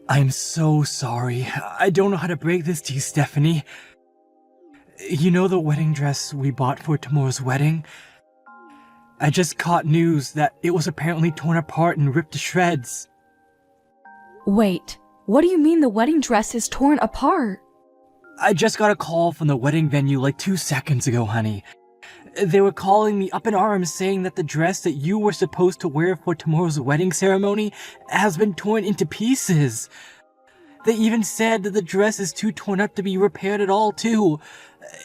I'm so sorry. I don't know how to break this to you, Stephanie. You know the wedding dress we bought for tomorrow's wedding? I just caught news that it was apparently torn apart and ripped to shreds. Wait, what do you mean the wedding dress is torn apart? I just got a call from the wedding venue like 2 seconds ago, honey. They were calling me up in arms saying that the dress that you were supposed to wear for tomorrow's wedding ceremony has been torn into pieces. They even said that the dress is too torn up to be repaired at all, too.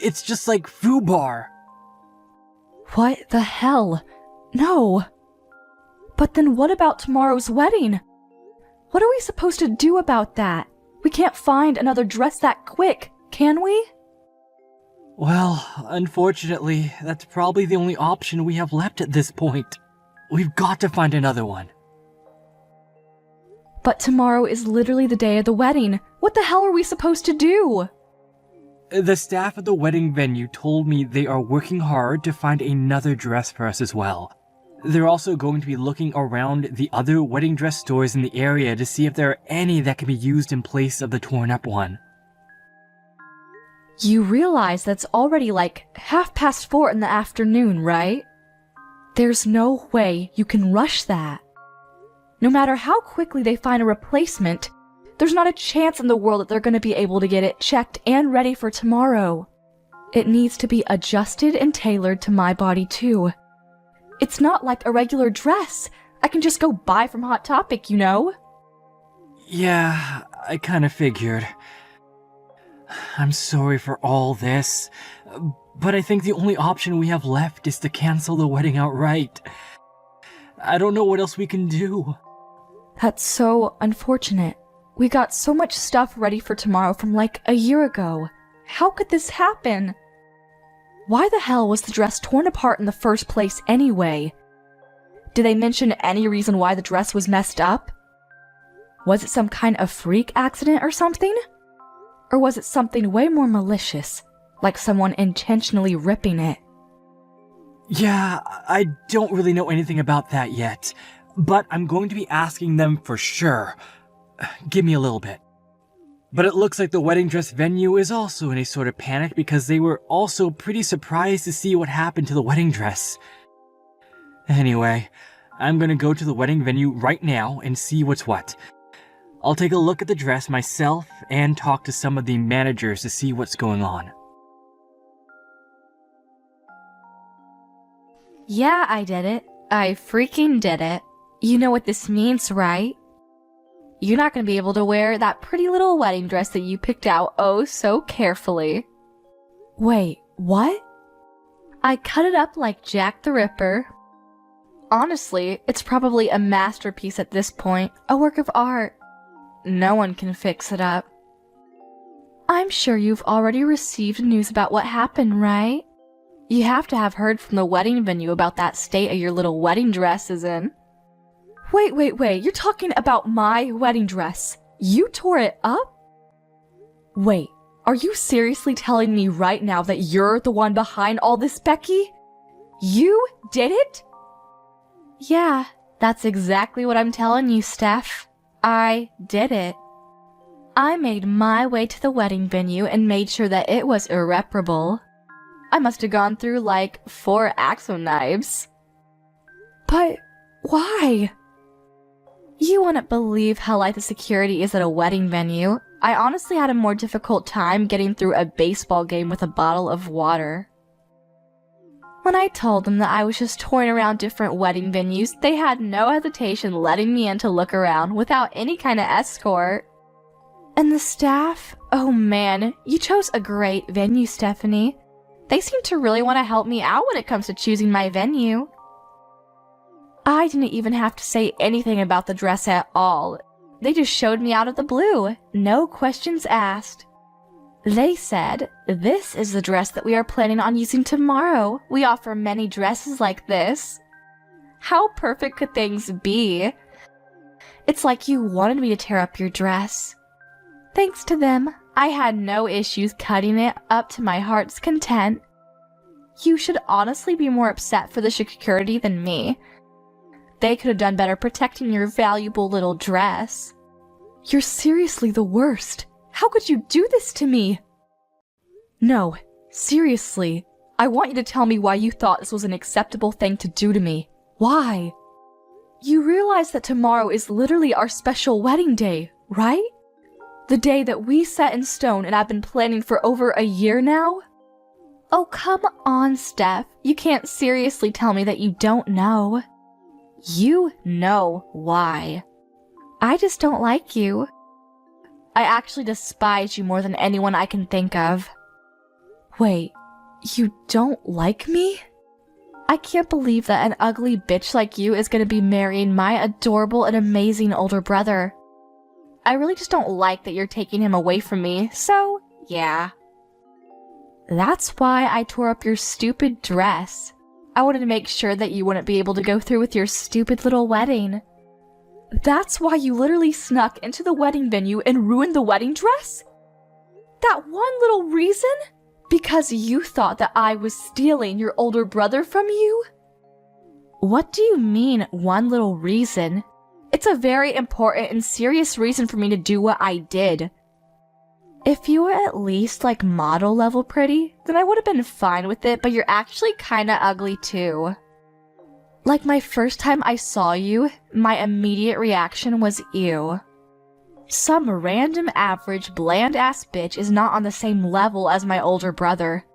It's just like FUBAR. What the hell? No. But then what about tomorrow's wedding? What are we supposed to do about that? We can't find another dress that quick, can we? Well, unfortunately, that's probably the only option we have left at this point. We've got to find another one. But tomorrow is literally the day of the wedding. What the hell are we supposed to do? The staff at the wedding venue told me they are working hard to find another dress for us as well. They're also going to be looking around the other wedding dress stores in the area to see if there are any that can be used in place of the torn up one. You realize that's already like 4:30 in the afternoon, right? There's no way you can rush that. No matter how quickly they find a replacement, there's not a chance in the world that they're going to be able to get it checked and ready for tomorrow. It needs to be adjusted and tailored to my body too. It's not like a regular dress I can just go buy from Hot Topic, you know? Yeah, I kinda figured. I'm sorry for all this, but I think the only option we have left is to cancel the wedding outright. I don't know what else we can do. That's so unfortunate. We got so much stuff ready for tomorrow from like a year ago. How could this happen? Why the hell was the dress torn apart in the first place anyway? Did they mention any reason why the dress was messed up? Was it some kind of freak accident or something? Or was it something way more malicious, like someone intentionally ripping it? Yeah, I don't really know anything about that yet, but I'm going to be asking them for sure. Give me a little bit. But it looks like the wedding dress venue is also in a sort of panic because they were also pretty surprised to see what happened to the wedding dress. Anyway, I'm gonna go to the wedding venue right now and see what's what. I'll take a look at the dress myself and talk to some of the managers to see what's going on. Yeah, I did it. I freaking did it. You know what this means, right? You're not going to be able to wear that pretty little wedding dress that you picked out oh so carefully. Wait, what? I cut it up like Jack the Ripper. Honestly, it's probably a masterpiece at this point, a work of art. No one can fix it up. I'm sure you've already received news about what happened, right? You have to have heard from the wedding venue about that state of your little wedding dress is in. Wait, you're talking about my wedding dress. You tore it up? Wait, are you seriously telling me right now that you're the one behind all this, Becky? You did it? Yeah, that's exactly what I'm telling you, Steph. I did it. I made my way to the wedding venue and made sure that it was irreparable. I must have gone through like 4 Axo knives. But why? You wouldn't believe how light the security is at a wedding venue. I honestly had a more difficult time getting through a baseball game with a bottle of water. When I told them that I was just touring around different wedding venues, they had no hesitation letting me in to look around without any kind of escort. And the staff? Oh man, you chose a great venue, Stephanie. They seem to really want to help me out when it comes to choosing my venue. I didn't even have to say anything about the dress at all. They just showed me out of the blue, no questions asked. They said, "This is the dress that we are planning on using tomorrow. We offer many dresses like this." How perfect could things be? It's like you wanted me to tear up your dress. Thanks to them, I had no issues cutting it up to my heart's content. You should honestly be more upset for the security than me. They could have done better protecting your valuable little dress. You're seriously the worst. How could you do this to me? No, seriously. I want you to tell me why you thought this was an acceptable thing to do to me. Why? You realize that tomorrow is literally our special wedding day, right? The day that we set in stone and I've been planning for over a year now? Oh, come on, Steph. You can't seriously tell me that you don't know. You know why. I just don't like you. I actually despise you more than anyone I can think of. Wait, you don't like me? I can't believe that an ugly bitch like you is gonna be marrying my adorable and amazing older brother. I really just don't like that you're taking him away from me, so yeah. That's why I tore up your stupid dress. I wanted to make sure that you wouldn't be able to go through with your stupid little wedding. That's why you literally snuck into the wedding venue and ruined the wedding dress? That one little reason? Because you thought that I was stealing your older brother from you? What do you mean, one little reason? It's a very important and serious reason for me to do what I did. If you were at least like model level pretty, then I would have been fine with it, but you're actually kinda ugly too. Like my first time I saw you, my immediate reaction was ew. Some random average bland-ass bitch is not on the same level as my older brother.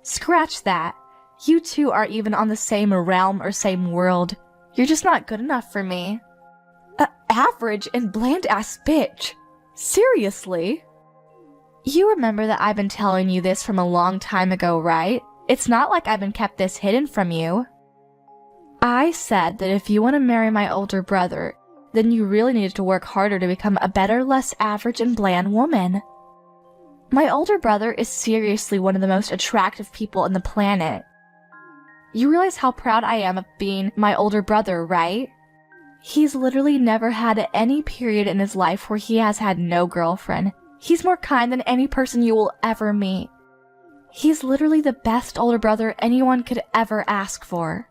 Scratch that. You two aren't even on the same realm or same world. You're just not good enough for me. Average and bland-ass bitch? Seriously? You remember that I've been telling you this from a long time ago, right? It's not like I've been kept this hidden from you. I said that if you want to marry my older brother, then you really needed to work harder to become a better, less average and bland woman. My older brother is seriously one of the most attractive people on the planet. You realize how proud I am of being my older brother, right? He's literally never had any period in his life where he has had no girlfriend. He's more kind than any person you will ever meet. He's literally the best older brother anyone could ever ask for.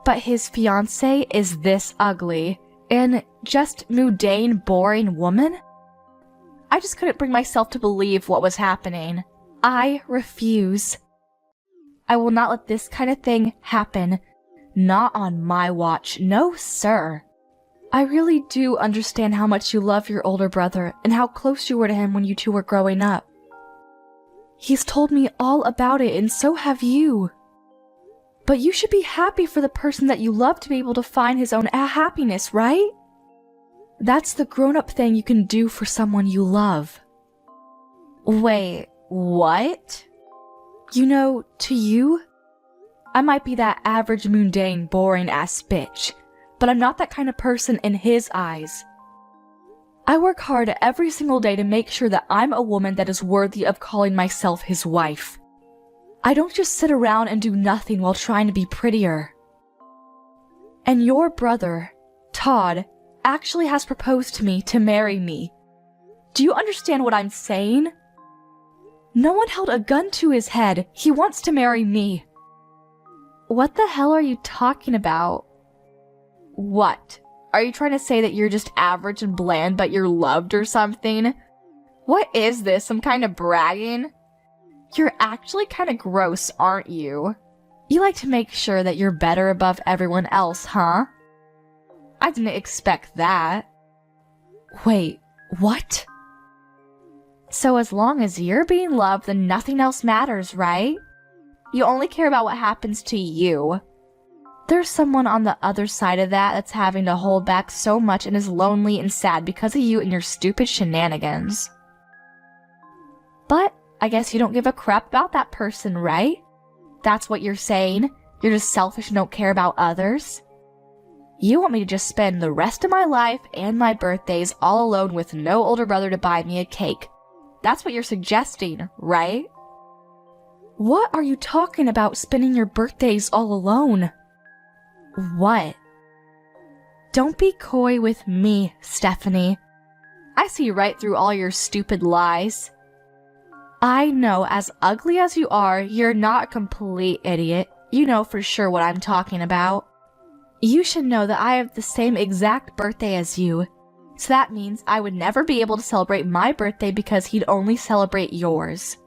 But his fiancée is this ugly and just mundane, boring woman? I just couldn't bring myself to believe what was happening. I refuse. I will not let this kind of thing happen. Not on my watch. No, sir. I really do understand how much you love your older brother and how close you were to him when you two were growing up. He's told me all about it, and so have you. But you should be happy for the person that you love to be able to find his own happiness, right? That's the grown-up thing you can do for someone you love. Wait, what? You know, to you, I might be that average, mundane, boring-ass bitch, but I'm not that kind of person in his eyes. I work hard every single day to make sure that I'm a woman that is worthy of calling myself his wife. I don't just sit around and do nothing while trying to be prettier. And your brother, Todd, actually has proposed to me to marry me. Do you understand what I'm saying? No one held a gun to his head. He wants to marry me. What the hell are you talking about? What? Are you trying to say that you're just average and bland but you're loved or something? What is this, some kind of bragging? You're actually kind of gross, aren't you? You like to make sure that you're better above everyone else, huh? I didn't expect that. Wait, what? So as long as you're being loved, then nothing else matters, right? You only care about what happens to you. There's someone on the other side of that that's having to hold back so much and is lonely and sad because of you and your stupid shenanigans. But I guess you don't give a crap about that person, right? That's what you're saying? You're just selfish and don't care about others? You want me to just spend the rest of my life and my birthdays all alone with no older brother to buy me a cake. That's what you're suggesting, right? What are you talking about, spending your birthdays all alone? What? Don't be coy with me, Stephanie. I see right through all your stupid lies. I know, as ugly as you are, you're not a complete idiot. You know for sure what I'm talking about. You should know that I have the same exact birthday as you. So that means I would never be able to celebrate my birthday because he'd only celebrate yours.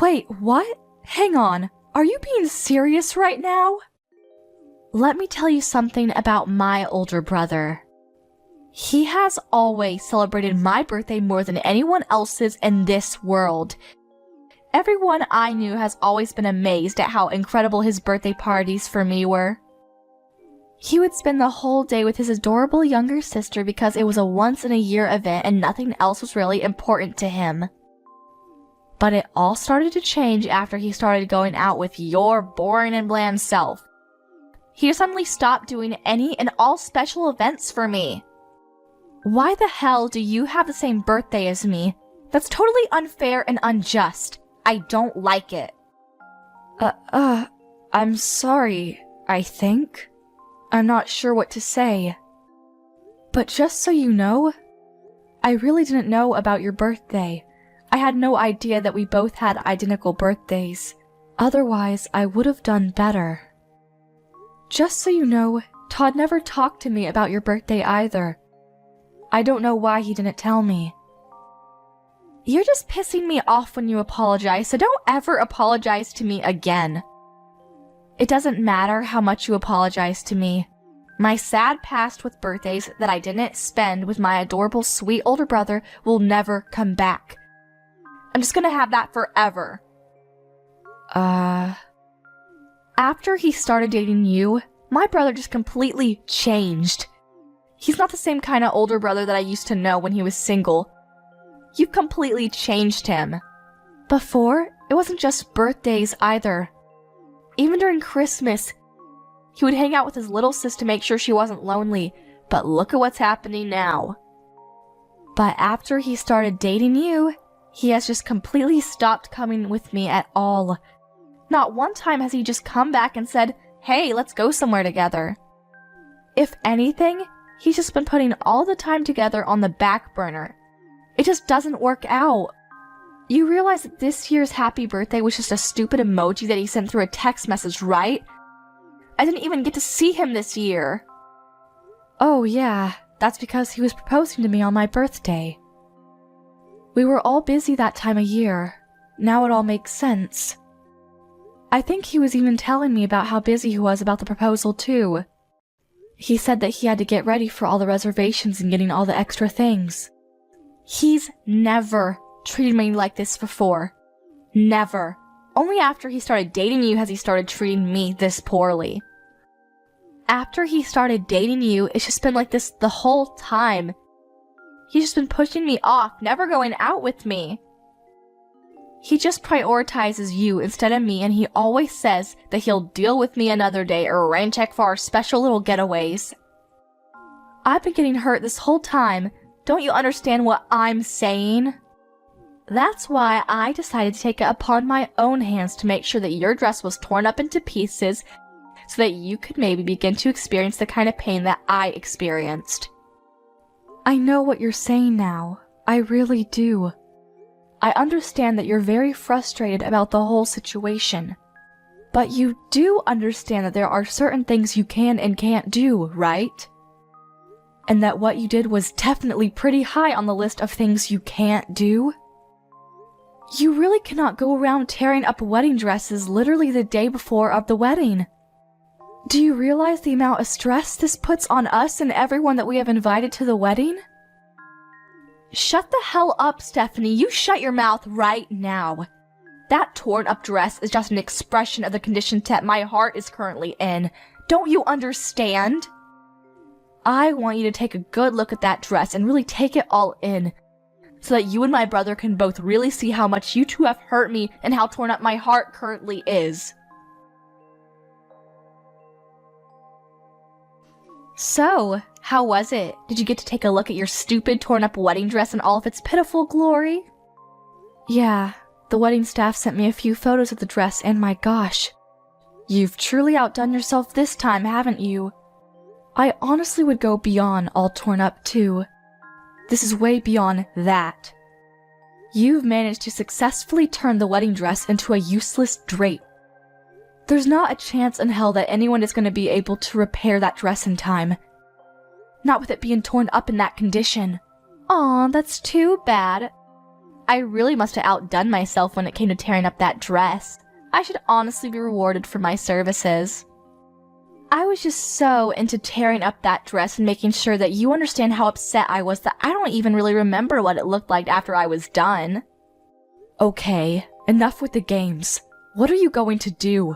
Wait, what? Hang on. Are you being serious right now? Let me tell you something about my older brother. He has always celebrated my birthday more than anyone else's in this world. Everyone I knew has always been amazed at how incredible his birthday parties for me were. He would spend the whole day with his adorable younger sister because it was a once-in-a-year event and nothing else was really important to him. But it all started to change after he started going out with your boring and bland self. He suddenly stopped doing any and all special events for me. Why the hell do you have the same birthday as me? That's totally unfair and unjust. I don't like it. I'm sorry, I think. I'm not sure what to say. But just so you know, I really didn't know about your birthday. I had no idea that we both had identical birthdays. Otherwise, I would have done better. Just so you know, Todd never talked to me about your birthday either. I don't know why he didn't tell me. You're just pissing me off when you apologize, so don't ever apologize to me again. It doesn't matter how much you apologize to me. My sad past with birthdays that I didn't spend with my adorable sweet older brother will never come back. I'm just gonna have that forever. After he started dating you, my brother just completely changed. He's not the same kind of older brother that I used to know when he was single. You've completely changed him. Before, it wasn't just birthdays either. Even during Christmas, he would hang out with his little sis to make sure she wasn't lonely, but look at what's happening now. But after he started dating you, he has just completely stopped coming with me at all. Not one time has he just come back and said, "Hey, let's go somewhere together." If anything, he's just been putting all the time together on the back burner. It just doesn't work out. You realize that this year's happy birthday was just a stupid emoji that he sent through a text message, right? I didn't even get to see him this year. Oh yeah, that's because he was proposing to me on my birthday. We were all busy that time of year. Now it all makes sense. I think he was even telling me about how busy he was about the proposal too. He said that he had to get ready for all the reservations and getting all the extra things. He's never treated me like this before. Never. Only after he started dating you has he started treating me this poorly. After he started dating you, it's just been like this the whole time. He's just been pushing me off, never going out with me. He just prioritizes you instead of me, and he always says that he'll deal with me another day or rain check for our special little getaways. I've been getting hurt this whole time. Don't you understand what I'm saying? That's why I decided to take it upon my own hands to make sure that your dress was torn up into pieces so that you could maybe begin to experience the kind of pain that I experienced. I know what you're saying now. I really do. I understand that you're very frustrated about the whole situation. But you do understand that there are certain things you can and can't do, right? And that what you did was definitely pretty high on the list of things you can't do. You really cannot go around tearing up wedding dresses literally the day before of the wedding. Do you realize the amount of stress this puts on us and everyone that we have invited to the wedding? Shut the hell up, Stephanie. You shut your mouth right now. That torn up dress is just an expression of the condition that my heart is currently in. Don't you understand? I want you to take a good look at that dress and really take it all in, so that you and my brother can both really see how much you two have hurt me and how torn up my heart currently is. So, how was it? Did you get to take a look at your stupid torn up wedding dress in all of its pitiful glory? Yeah, the wedding staff sent me a few photos of the dress, and my gosh, you've truly outdone yourself this time, haven't you? I honestly would go beyond all torn up too. This is way beyond that. You've managed to successfully turn the wedding dress into a useless drape. There's not a chance in hell that anyone is going to be able to repair that dress in time. Not with it being torn up in that condition. Aw, that's too bad. I really must have outdone myself when it came to tearing up that dress. I should honestly be rewarded for my services. I was just so into tearing up that dress and making sure that you understand how upset I was that I don't even really remember what it looked like after I was done. Okay, enough with the games. What are you going to do?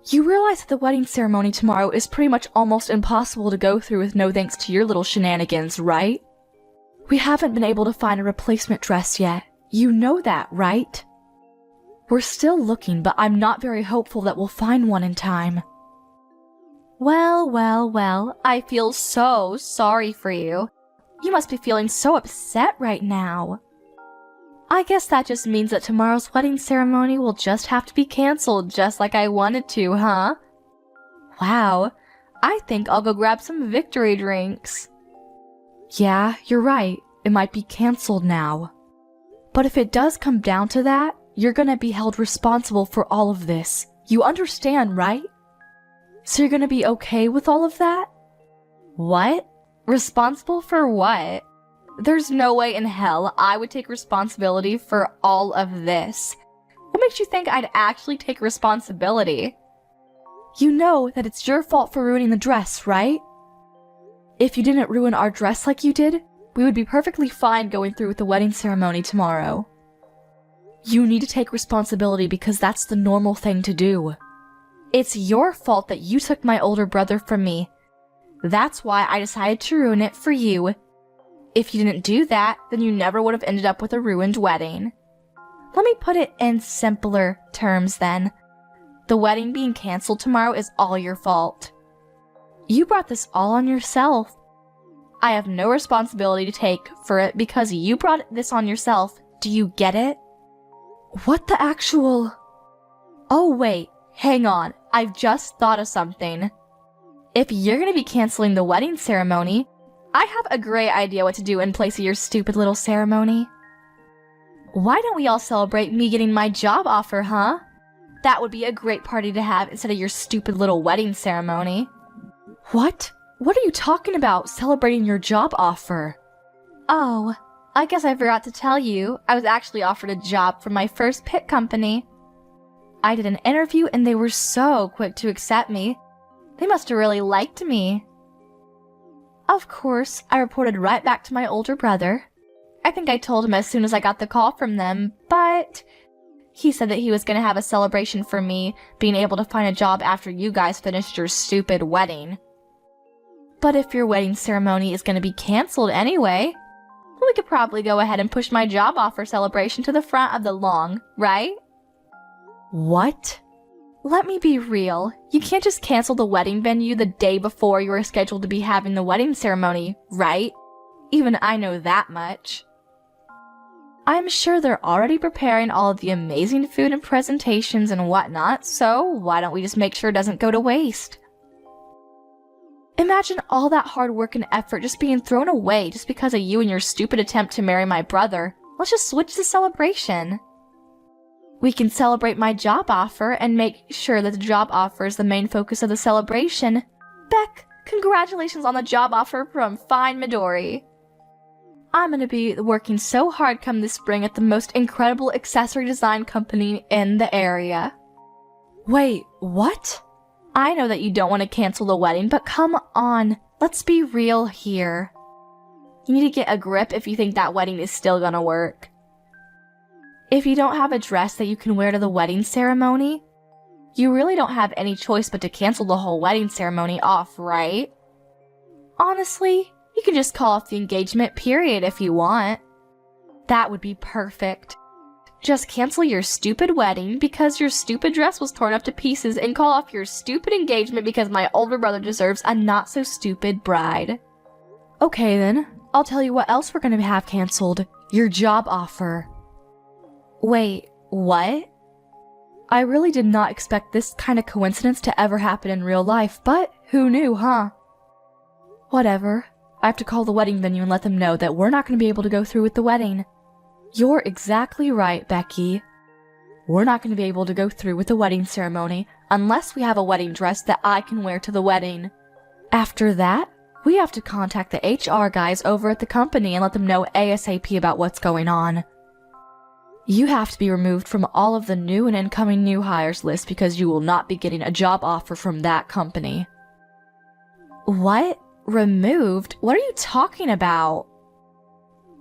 You realize that the wedding ceremony tomorrow is pretty much almost impossible to go through with no thanks to your little shenanigans, right? We haven't been able to find a replacement dress yet. You know that, right? We're still looking, but I'm not very hopeful that we'll find one in time. Well, I feel so sorry for you. You must be feeling so upset right now. I guess that just means that tomorrow's wedding ceremony will just have to be canceled just like I wanted to, huh? Wow, I think I'll go grab some victory drinks. Yeah, you're right. It might be canceled now. But if it does come down to that, you're gonna be held responsible for all of this. You understand, right? So you're gonna be okay with all of that? What? Responsible for what? There's no way in hell I would take responsibility for all of this. What makes you think I'd actually take responsibility? You know that it's your fault for ruining the dress, right? If you didn't ruin our dress like you did, we would be perfectly fine going through with the wedding ceremony tomorrow. You need to take responsibility because that's the normal thing to do. It's your fault that you took my older brother from me. That's why I decided to ruin it for you. If you didn't do that, then you never would have ended up with a ruined wedding. Let me put it in simpler terms then. The wedding being canceled tomorrow is all your fault. You brought this all on yourself. I have no responsibility to take for it because you brought this on yourself. Do you get it? What the actual... Oh wait, hang on. I've just thought of something. If you're gonna be canceling the wedding ceremony, I have a great idea what to do in place of your stupid little ceremony. Why don't we all celebrate me getting my job offer, huh? That would be a great party to have instead of your stupid little wedding ceremony. What? What are you talking about, celebrating your job offer? Oh, I guess I forgot to tell you, I was actually offered a job from my first pit company. I did an interview and they were so quick to accept me. They must have really liked me. Of course, I reported right back to my older brother. I think I told him as soon as I got the call from them, but he said that he was going to have a celebration for me being able to find a job after you guys finished your stupid wedding. But if your wedding ceremony is going to be canceled anyway, we could probably go ahead and push my job offer celebration to the front of the lawn, right? What? Let me be real. You can't just cancel the wedding venue the day before you are scheduled to be having the wedding ceremony, right? Even I know that much. I'm sure they're already preparing all of the amazing food and presentations and whatnot, so why don't we just make sure it doesn't go to waste? Imagine all that hard work and effort just being thrown away just because of you and your stupid attempt to marry my brother. Let's just switch the celebration. We can celebrate my job offer and make sure that the job offer is the main focus of the celebration. Beck, congratulations on the job offer from fine Midori. I'm gonna be working so hard come this spring at the most incredible accessory design company in the area. Wait, what? I know that you don't want to cancel the wedding, but come on, let's be real here. You need to get a grip if you think that wedding is still gonna work. If you don't have a dress that you can wear to the wedding ceremony, you really don't have any choice but to cancel the whole wedding ceremony off, right? Honestly, you can just call off the engagement period if you want. That would be perfect. Just cancel your stupid wedding because your stupid dress was torn up to pieces and call off your stupid engagement because my older brother deserves a not-so-stupid bride. Okay then, I'll tell you what else we're gonna have canceled. Your job offer. Wait, what? I really did not expect this kind of coincidence to ever happen in real life, but who knew, huh? Whatever. I have to call the wedding venue and let them know that we're not going to be able to go through with the wedding. You're exactly right, Becky. We're not going to be able to go through with the wedding ceremony unless we have a wedding dress that I can wear to the wedding. After that, We have to contact the HR guys over at the company and let them know ASAP about what's going on. You have to be removed from all of the new and incoming new hires list because you will not be getting a job offer from that company. What? Removed? What are you talking about?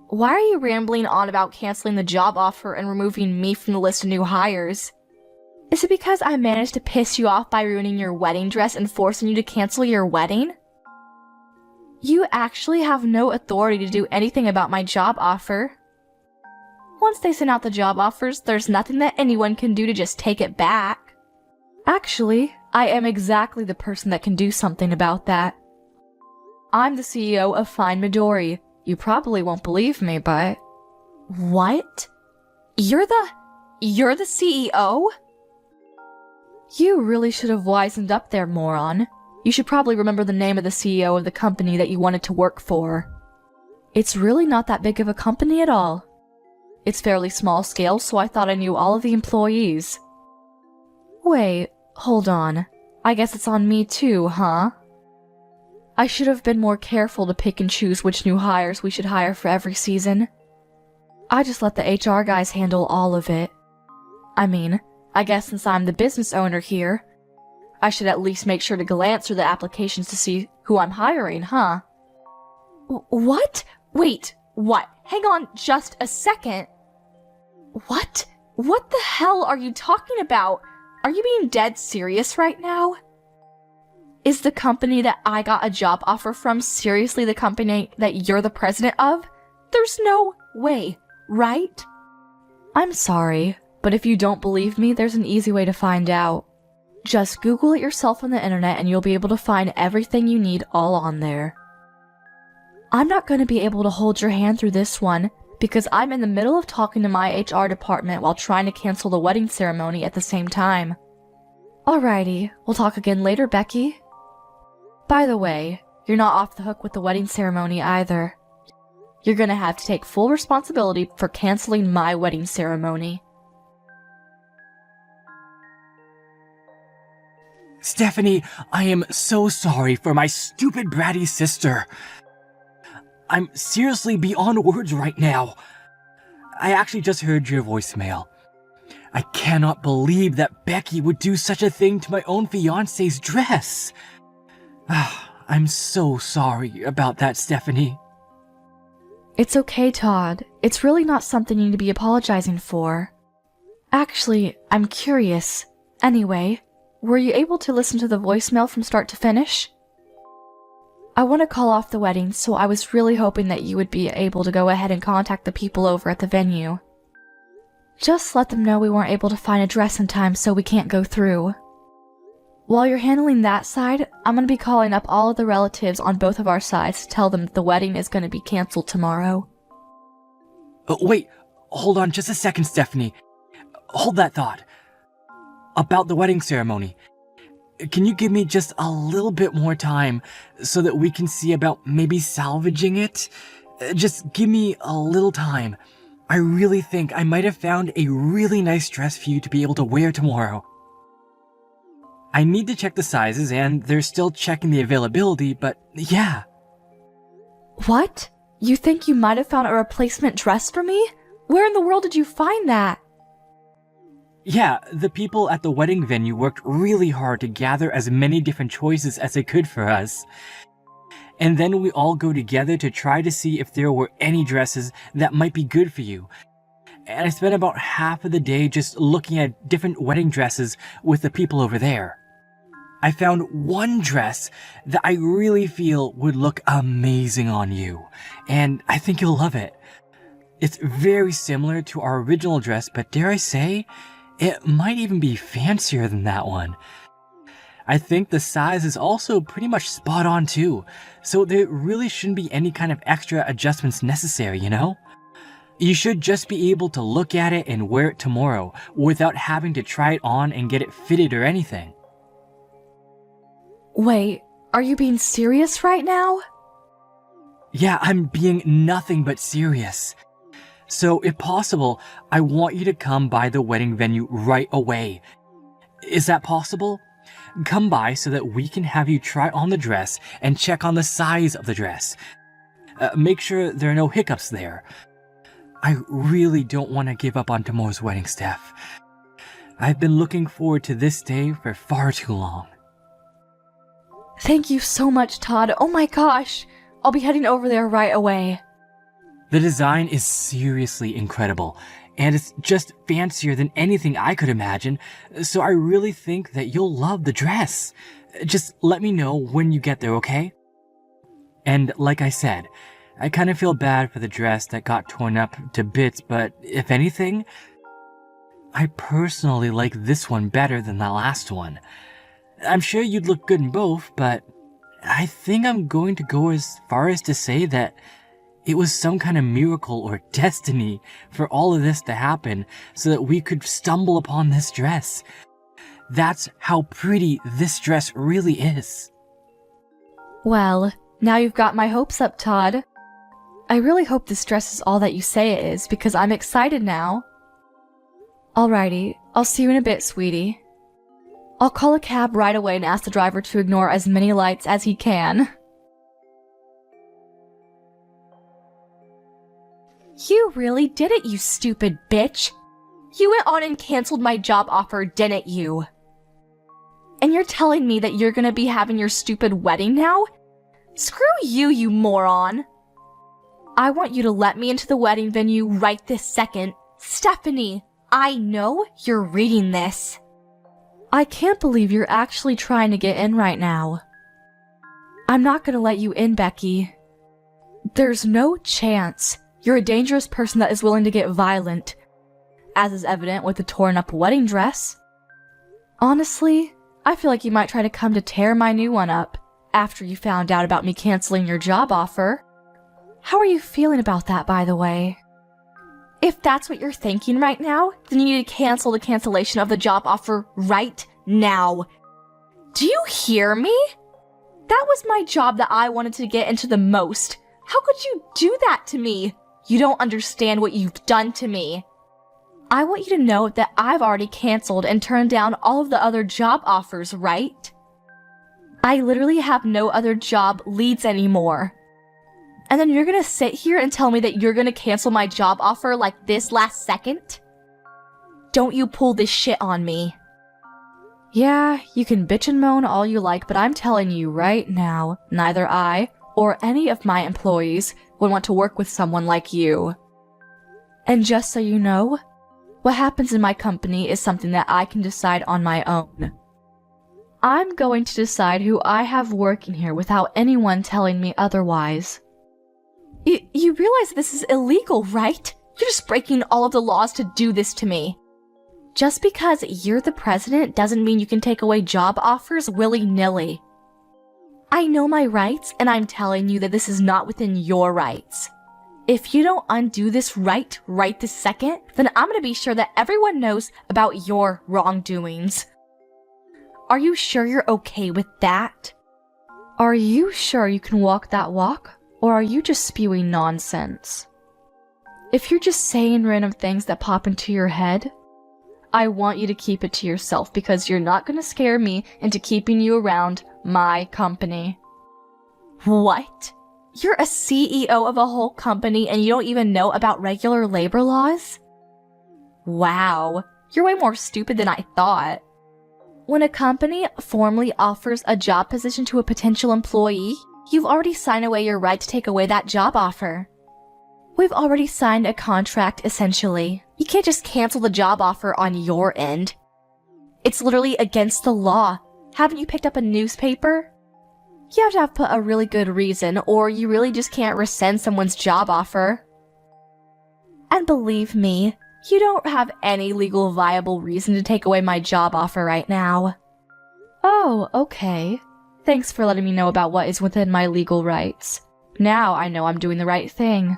Why are you rambling on about canceling the job offer and removing me from the list of new hires? Is it because I managed to piss you off by ruining your wedding dress and forcing you to cancel your wedding? You actually have no authority to do anything about my job offer. Once they send out the job offers, there's nothing that anyone can do to just take it back. Actually, I am exactly the person that can do something about that. I'm the CEO of Fine Midori. You probably won't believe me, but... What? You're the CEO? You really should have wisened up there, moron. You should probably remember the name of the CEO of the company that you wanted to work for. It's really not that big of a company at all. It's fairly small scale, so I thought I knew all of the employees. Wait, hold on. I guess it's on me too, huh? I should have been more careful to pick and choose which new hires we should hire for every season. I just let the HR guys handle all of it. I mean, I guess since I'm the business owner here, I should at least make sure to glance through the applications to see who I'm hiring, huh? What? Wait, what? Hang on just a second. What? What the hell are you talking about? Are you being dead serious right now? Is the company that I got a job offer from seriously the company that you're the president of? There's no way, right? I'm sorry, but if you don't believe me, there's an easy way to find out. Just Google it yourself on the internet and you'll be able to find everything you need all on there. I'm not going to be able to hold your hand through this one because I'm in the middle of talking to my HR department while trying to cancel the wedding ceremony at the same time. Alrighty, we'll talk again later, Becky. By the way, you're not off the hook with the wedding ceremony either. You're gonna have to take full responsibility for canceling my wedding ceremony. Stephanie, I am so sorry for my stupid bratty sister. I'm seriously beyond words right now. I actually just heard your voicemail. I cannot believe that Becky would do such a thing to my own fiancé's dress. I'm so sorry about that, Stephanie. It's okay, Todd. It's really not something you need to be apologizing for. Actually, I'm curious. Anyway, were you able to listen to the voicemail from start to finish? I want to call off the wedding, so I was really hoping that you would be able to go ahead and contact the people over at the venue. Just let them know we weren't able to find a dress in time, so we can't go through. While you're handling that side, I'm going to be calling up all of the relatives on both of our sides to tell them that the wedding is going to be canceled tomorrow. Wait, hold on just a second, Stephanie. Hold that thought. About the wedding ceremony. Can you give me just a little bit more time so that we can see about maybe salvaging it? Just give me a little time. I really think I might have found a really nice dress for you to be able to wear tomorrow. I need to check the sizes, and they're still checking the availability, but yeah. What? You think you might have found a replacement dress for me? Where in the world did you find that? Yeah, the people at the wedding venue worked really hard to gather as many different choices as they could for us. And then we all go together to try to see if there were any dresses that might be good for you. And I spent about half of the day just looking at different wedding dresses with the people over there. I found one dress that I really feel would look amazing on you, and I think you'll love it. It's very similar to our original dress, but dare I say, it might even be fancier than that one. I think the size is also pretty much spot on too, so there really shouldn't be any kind of extra adjustments necessary, you know? You should just be able to look at it and wear it tomorrow without having to try it on and get it fitted or anything. Wait, are you being serious right now? Yeah, I'm being nothing but serious. So, if possible, I want you to come by the wedding venue right away. Is that possible? come by so that we can have you try on the dress and check on the size of the dress. Make sure there are no hiccups there. I really don't want to give up on Tamoor's wedding, Steph. I've been looking forward to this day for far too long. Thank you so much, Todd. Oh my gosh. I'll be heading over there right away. The design is seriously incredible, and it's just fancier than anything I could imagine, so I really think that you'll love the dress. Just let me know when you get there, okay? And like I said, I kind of feel bad for the dress that got torn up to bits, but if anything, I personally like this one better than the last one. I'm sure you'd look good in both, but I think I'm going to go as far as to say that it was some kind of miracle or destiny for all of this to happen so that we could stumble upon this dress. That's how pretty this dress really is. Well, now you've got my hopes up, Todd. I really hope this dress is all that you say it is, because I'm excited now. Alrighty, I'll see you in a bit, sweetie. I'll call a cab right away and ask the driver to ignore as many lights as he can. You really did it, you stupid bitch! You went on and canceled my job offer, didn't you? And you're telling me that you're gonna be having your stupid wedding now? Screw you, you moron! I want you to let me into the wedding venue right this second. Stephanie, I know you're reading this. I can't believe you're actually trying to get in right now. I'm not gonna let you in, Becky. There's no chance. You're a dangerous person that is willing to get violent, as is evident with the torn up wedding dress. Honestly, I feel like you might try to come to tear my new one up after you found out about me canceling your job offer. How are you feeling about that, by the way? If that's what you're thinking right now, then you need to cancel the cancellation of the job offer right now. Do you hear me? That was my job that I wanted to get into the most. How could you do that to me? You don't understand what you've done to me. I want you to know that I've already canceled and turned down all of the other job offers, right? I literally have no other job leads anymore. And then you're gonna sit here and tell me that you're gonna cancel my job offer like this last second? Don't you pull this shit on me. Yeah, you can bitch and moan all you like, but I'm telling you right now, neither I or any of my employees would want to work with someone like you. And just so you know, what happens in my company is something that I can decide on my own. I'm going to decide who I have working here without anyone telling me otherwise. You realize this is illegal, right? You're just breaking all of the laws to do this to me. Just because you're the president doesn't mean you can take away job offers willy-nilly. I know my rights, and I'm telling you that this is not within your rights. If you don't undo this right this second, then I'm gonna be sure that everyone knows about your wrongdoings. Are you sure you're okay with that? Are you sure you can walk that walk? Or are you just spewing nonsense? If you're just saying random things that pop into your head, I want you to keep it to yourself because you're not gonna scare me into keeping you around my company. What? You're a CEO of a whole company and you don't even know about regular labor laws? Wow, you're way more stupid than I thought. When a company formally offers a job position to a potential employee, you've already signed away your right to take away that job offer. We've already signed a contract, essentially. You can't just cancel the job offer on your end. It's literally against the law. Haven't you picked up a newspaper? You have to have put a really good reason, or you really just can't rescind someone's job offer. And believe me, you don't have any legal viable reason to take away my job offer right now. Oh, okay. Thanks for letting me know about what is within my legal rights. Now I know I'm doing the right thing.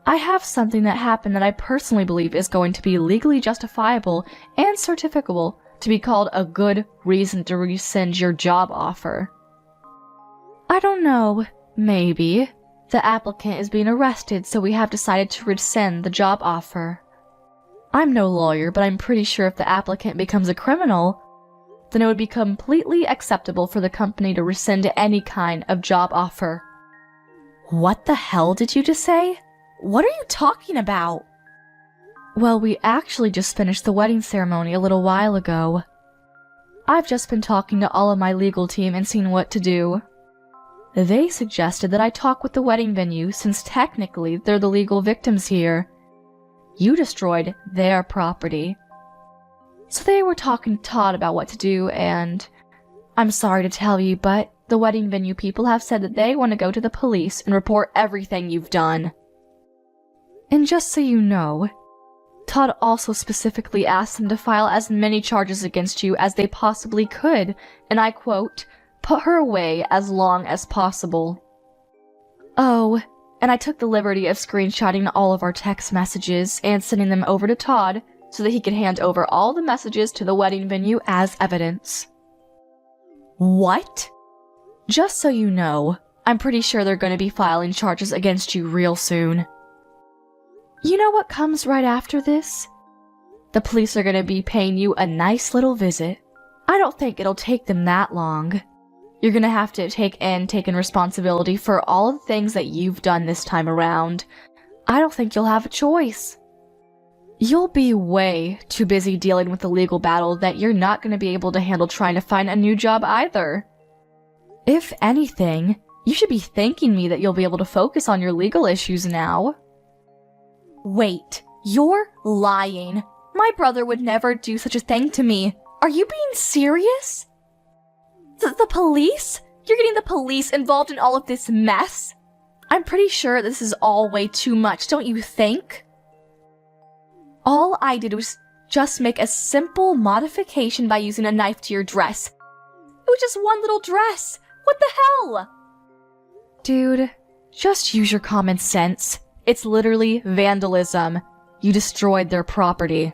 I have something that happened that I personally believe is going to be legally justifiable and certificable to be called a good reason to rescind your job offer. I don't know, maybe. The applicant is being arrested, so we have decided to rescind the job offer. I'm no lawyer, but I'm pretty sure if the applicant becomes a criminal, then it would be completely acceptable for the company to rescind any kind of job offer. What the hell did you just say? What are you talking about? Well, we actually just finished the wedding ceremony a little while ago. I've just been talking to all of my legal team and seeing what to do. They suggested that I talk with the wedding venue since technically they're the legal victims here. You destroyed their property. So they were talking to Todd about what to do, and I'm sorry to tell you, but the wedding venue people have said that they want to go to the police and report everything you've done. And just so you know, Todd also specifically asked them to file as many charges against you as they possibly could, and I quote, "put her away as long as possible." Oh, and I took the liberty of screenshotting all of our text messages and sending them over to Todd so that he could hand over all the messages to the wedding venue as evidence. What? Just so you know, I'm pretty sure they're going to be filing charges against you real soon. You know what comes right after this? The police are going to be paying you a nice little visit. I don't think it'll take them that long. You're going to have to take in responsibility for all of the things that you've done this time around. I don't think you'll have a choice. You'll be way too busy dealing with the legal battle that you're not going to be able to handle trying to find a new job either. If anything, you should be thanking me that you'll be able to focus on your legal issues now. Wait, you're lying. My brother would never do such a thing to me. Are you being serious? The police? You're getting the police involved in all of this mess? I'm pretty sure this is all way too much, don't you think? All I did was just make a simple modification by using a knife to your dress. It was just one little dress. What the hell? Dude, just use your common sense. It's literally vandalism. You destroyed their property.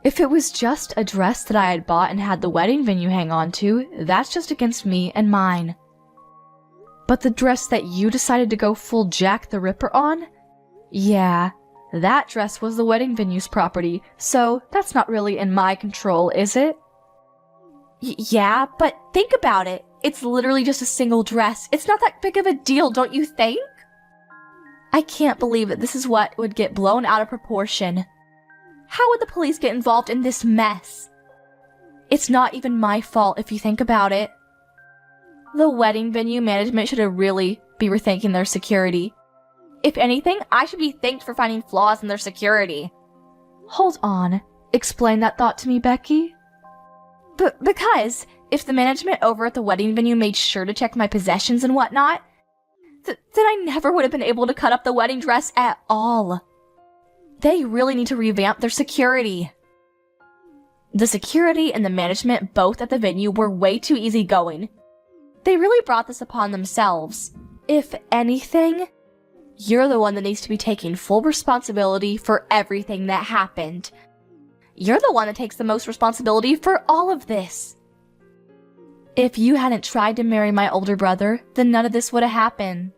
If it was just a dress that I had bought and had the wedding venue hang on to, that's just against me and mine. But the dress that you decided to go full Jack the Ripper on? Yeah, that dress was the wedding venue's property, so that's not really in my control, is it? Yeah, but think about it. It's literally just a single dress. It's not that big of a deal, don't you think? I can't believe that this is what would get blown out of proportion. How would the police get involved in this mess? It's not even my fault if you think about it. The wedding venue management should really be rethinking their security. If anything, I should be thanked for finding flaws in their security. Hold on. Explain that thought to me, Becky. Because if the management over at the wedding venue made sure to check my possessions and whatnot, then I never would have been able to cut up the wedding dress at all. They really need to revamp their security. The security and the management both at the venue were way too easygoing. They really brought this upon themselves. If anything, you're the one that needs to be taking full responsibility for everything that happened. You're the one that takes the most responsibility for all of this. If you hadn't tried to marry my older brother, then none of this would have happened.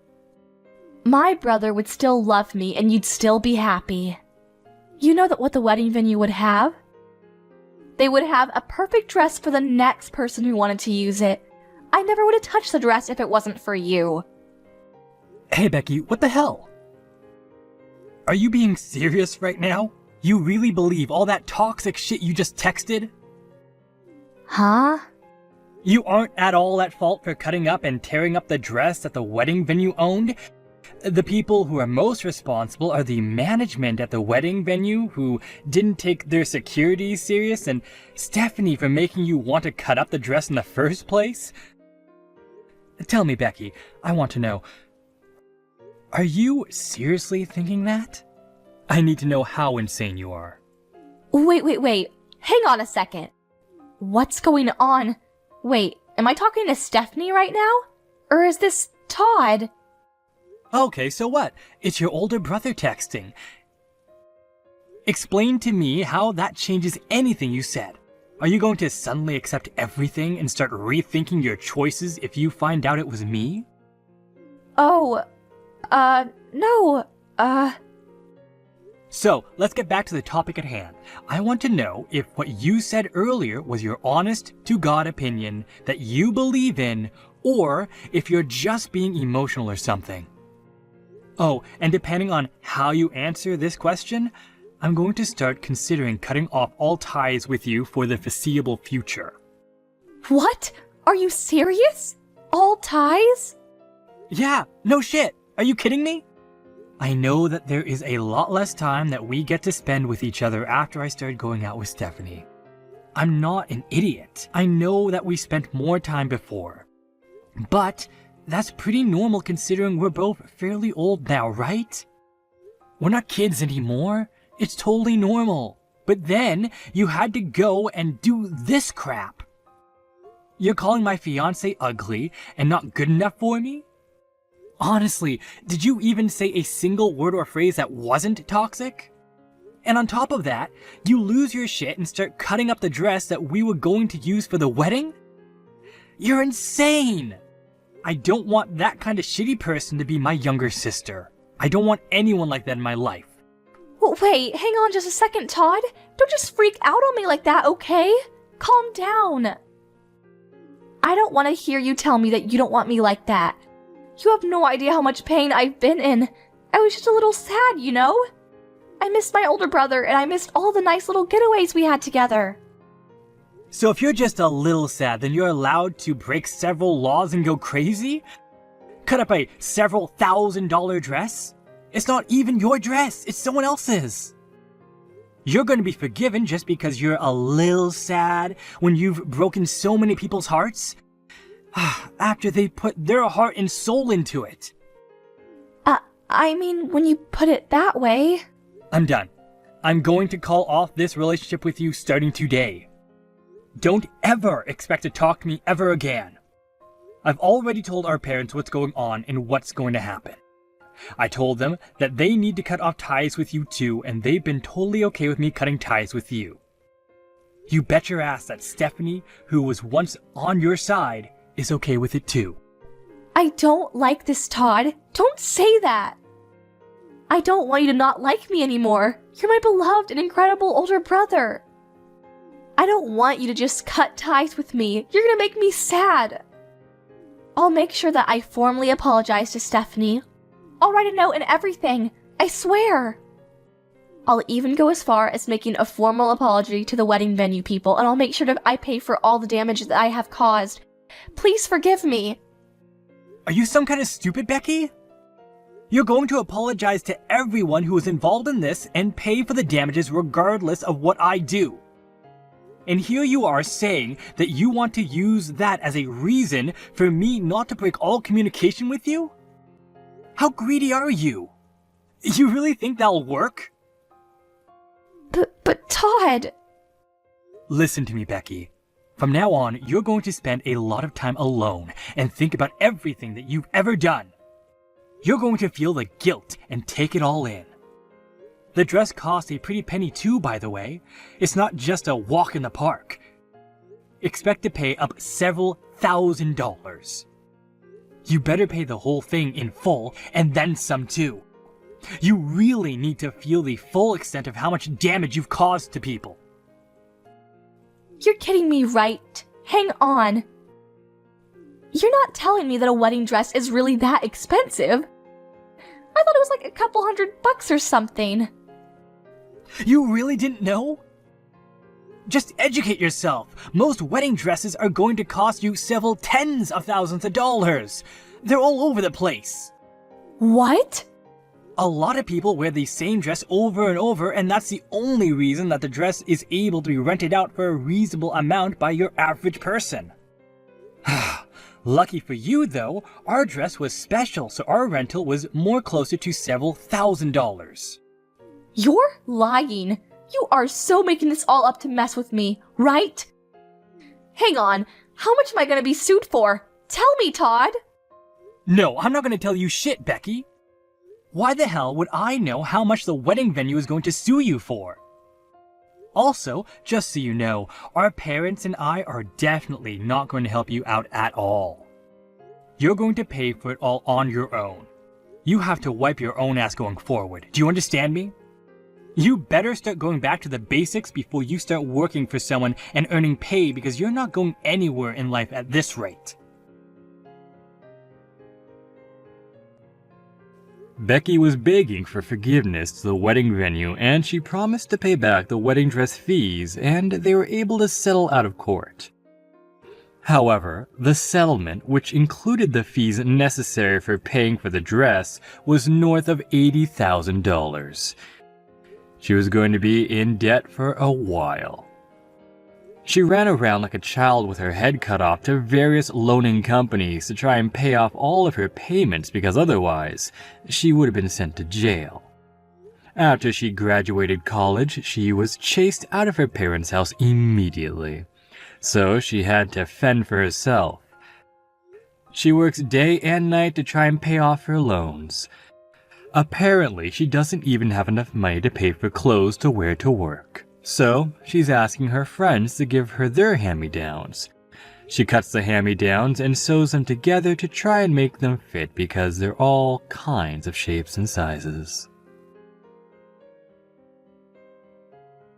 My brother would still love me and you'd still be happy. You know that what the wedding venue would have? They would have a perfect dress for the next person who wanted to use it. I never would have touched the dress if it wasn't for you. Hey Becky, what the hell? Are you being serious right now? You really believe all that toxic shit you just texted? Huh? You aren't at all at fault for cutting up and tearing up the dress that the wedding venue owned? The people who are most responsible are the management at the wedding venue who didn't take their security serious, and Stephanie for making you want to cut up the dress in the first place? Tell me, Becky, I want to know, are you seriously thinking that? I need to know how insane you are. Wait. Hang on a second. What's going on? Wait, am I talking to Stephanie right now? Or is this Todd? Okay, so what? It's your older brother texting. Explain to me how that changes anything you said. Are you going to suddenly accept everything and start rethinking your choices if you find out it was me? Oh, no, So, let's get back to the topic at hand. I want to know if what you said earlier was your honest to God opinion that you believe in, or if you're just being emotional or something. Oh, and depending on how you answer this question, I'm going to start considering cutting off all ties with you for the foreseeable future. What? Are you serious? All ties? Yeah, no shit. Are you kidding me? I know that there is a lot less time that we get to spend with each other after I started going out with Stephanie. I'm not an idiot. I know that we spent more time before. But that's pretty normal considering we're both fairly old now, right? We're not kids anymore. It's totally normal. But then you had to go and do this crap. You're calling my fiancé ugly and not good enough for me? Honestly, did you even say a single word or phrase that wasn't toxic? And on top of that, you lose your shit and start cutting up the dress that we were going to use for the wedding? You're insane! I don't want that kind of shitty person to be my younger sister. I don't want anyone like that in my life. Wait, hang on just a second, Todd. Don't just freak out on me like that, okay? Calm down. I don't want to hear you tell me that you don't want me like that. You have no idea how much pain I've been in. I was just a little sad, you know? I missed my older brother, and I missed all the nice little getaways we had together. So if you're just a little sad, then you're allowed to break several laws and go crazy? Cut up a several $1,000 dress? It's not even your dress, it's someone else's. You're going to be forgiven just because you're a little sad when you've broken so many people's hearts? After they put their heart and soul into it. I mean, when you put it that way... I'm done. I'm going to call off this relationship with you starting today. Don't ever expect to talk to me ever again. I've already told our parents what's going on and what's going to happen. I told them that they need to cut off ties with you too, and they've been totally okay with me cutting ties with you. You bet your ass that Stephanie, who was once on your side, is okay with it too. I don't like this, Todd. Don't say that. I don't want you to not like me anymore. You're my beloved and incredible older brother. I don't want you to just cut ties with me. You're gonna make me sad. I'll make sure that I formally apologize to Stephanie. I'll write a note and everything. I swear. I'll even go as far as making a formal apology to the wedding venue people, and I'll make sure that I pay for all the damage that I have caused. Please forgive me. Are you some kind of stupid, Becky? You're going to apologize to everyone who was involved in this and pay for the damages regardless of what I do. And here you are saying that you want to use that as a reason for me not to break all communication with you? How greedy are you? You really think that'll work? But Todd... Listen to me, Becky. From now on, you're going to spend a lot of time alone and think about everything that you've ever done. You're going to feel the guilt and take it all in. The dress costs a pretty penny too, by the way. It's not just a walk in the park. Expect to pay up several $1,000s. You better pay the whole thing in full and then some too. You really need to feel the full extent of how much damage you've caused to people. You're kidding me, right? Hang on. You're not telling me that a wedding dress is really that expensive. I thought it was like a couple $100 or something. You really didn't know? Just educate yourself. Most wedding dresses are going to cost you several tens of thousands of dollars. They're all over the place. What? A lot of people wear the same dress over and over, and that's the only reason that the dress is able to be rented out for a reasonable amount by your average person. Lucky for you, though, our dress was special, so our rental was more closer to several $1,000s. You're lying. You are so making this all up to mess with me, right? Hang on. How much am I gonna be sued for? Tell me, Todd. No, I'm not gonna tell you shit, Becky. Why the hell would I know how much the wedding venue is going to sue you for? Also, just so you know, our parents and I are definitely not going to help you out at all. You're going to pay for it all on your own. You have to wipe your own ass going forward. Do you understand me? You better start going back to the basics before you start working for someone and earning pay, because you're not going anywhere in life at this rate. Becky was begging for forgiveness to the wedding venue, and she promised to pay back the wedding dress fees, and they were able to settle out of court. However, the settlement, which included the fees necessary for paying for the dress, was north of $80,000. She was going to be in debt for a while. She ran around like a child with her head cut off to various loaning companies to try and pay off all of her payments, because otherwise, she would have been sent to jail. After she graduated college, she was chased out of her parents' house immediately. So she had to fend for herself. She works day and night to try and pay off her loans. Apparently, she doesn't even have enough money to pay for clothes to wear to work. So, she's asking her friends to give her their hand-me-downs. She cuts the hand-me-downs and sews them together to try and make them fit, because they're all kinds of shapes and sizes.